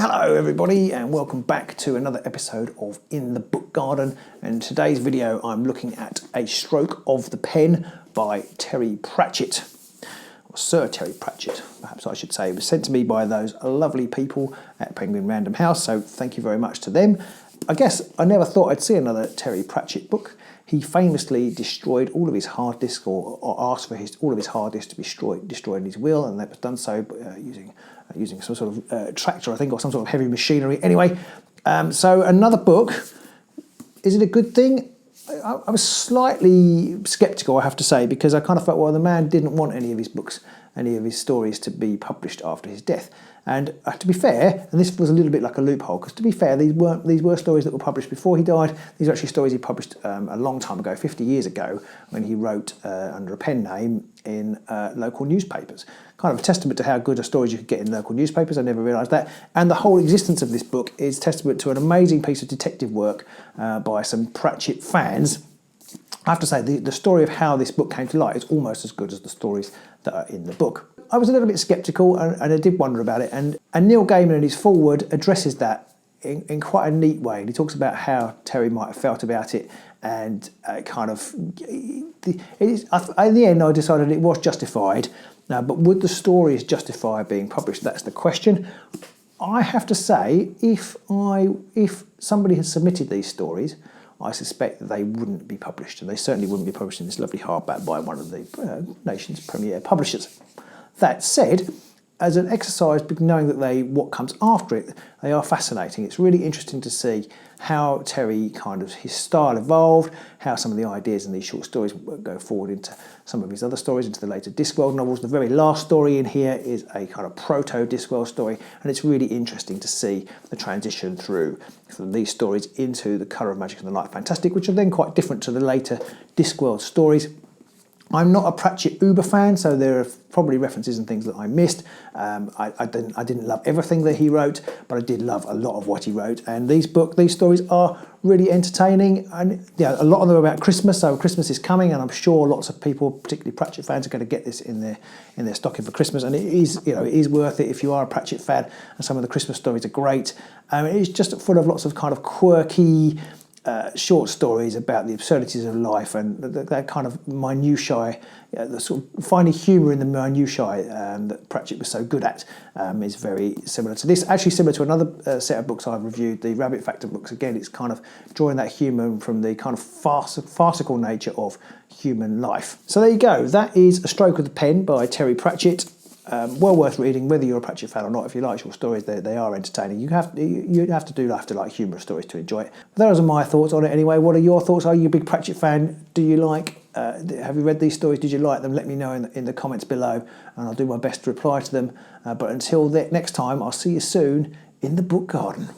Hello everybody and welcome back to another episode of In the Book Garden. And in today's video I'm looking at A Stroke of the Pen by Terry Pratchett, or Sir Terry Pratchett perhaps I should say. It was sent to me by those lovely people at Penguin Random House, so thank you very much to them. I guess I never thought I'd see another Terry Pratchett book. He famously destroyed all of his hard disks, or asked for all of his hard disks to be destroyed in his will, and that was done so using some sort of tractor, I think, or some sort of heavy machinery. Anyway, so another book. Is it a good thing? I was slightly sceptical, I have to say, because I kind of felt, well, the man didn't want any of his books, any of his stories to be published after his death. And to be fair, and this was a little bit like a loophole, because to be fair, these were stories that were published before he died. These are actually stories he published a long time ago, 50 years ago, when he wrote under a pen name in local newspapers. Kind of a testament to how good a stories you could get in local newspapers. I never realised that. And the whole existence of this book is testament to an amazing piece of detective work by some Pratchett fans. I have to say, the story of how this book came to light is almost as good as the stories that are in the book. I was a little bit sceptical and I did wonder about it, and Neil Gaiman in his foreword addresses that in quite a neat way, and he talks about how Terry might have felt about it, and in the end I decided it was justified. But would the stories justify being published? That's the question. I have to say, if somebody had submitted these stories, I suspect that they wouldn't be published, and they certainly wouldn't be published in this lovely hardback by one of the nation's premier publishers. That said, as an exercise, knowing that what comes after it, they are fascinating. It's really interesting to see how Terry his style evolved, how some of the ideas in these short stories go forward into some of his other stories, into the later Discworld novels. The very last story in here is a kind of proto-Discworld story, and it's really interesting to see the transition from these stories into the Colour of Magic and the Light of Fantastic, which are then quite different to the later Discworld stories. I'm not a Pratchett uber fan, so there are probably references and things that I missed. I didn't love everything that he wrote, but I did love a lot of what he wrote. And these stories are really entertaining, and a lot of them are about Christmas. So Christmas is coming, and I'm sure lots of people, particularly Pratchett fans, are going to get this in their stocking for Christmas. And it is worth it if you are a Pratchett fan. And some of the Christmas stories are great. It's just full of lots of kind of quirky short stories about the absurdities of life and that kind of minutiae, the sort of finding humour in the minutiae that Pratchett was so good at is very similar to this. Actually similar to another set of books I've reviewed, the Rabbit Factor books. Again, it's kind of drawing that humour from the kind of farcical nature of human life. So there you go. That is A Stroke of the Pen by Terry Pratchett. Well worth reading, whether you're a Pratchett fan or not. If you like short stories, they are entertaining. You have to like humorous stories to enjoy it. But those are my thoughts on it anyway. What are your thoughts? Are you a big Pratchett fan? Do you like? Have you read these stories? Did you like them? Let me know in the comments below, and I'll do my best to reply to them. But until next time, I'll see you soon in the book garden.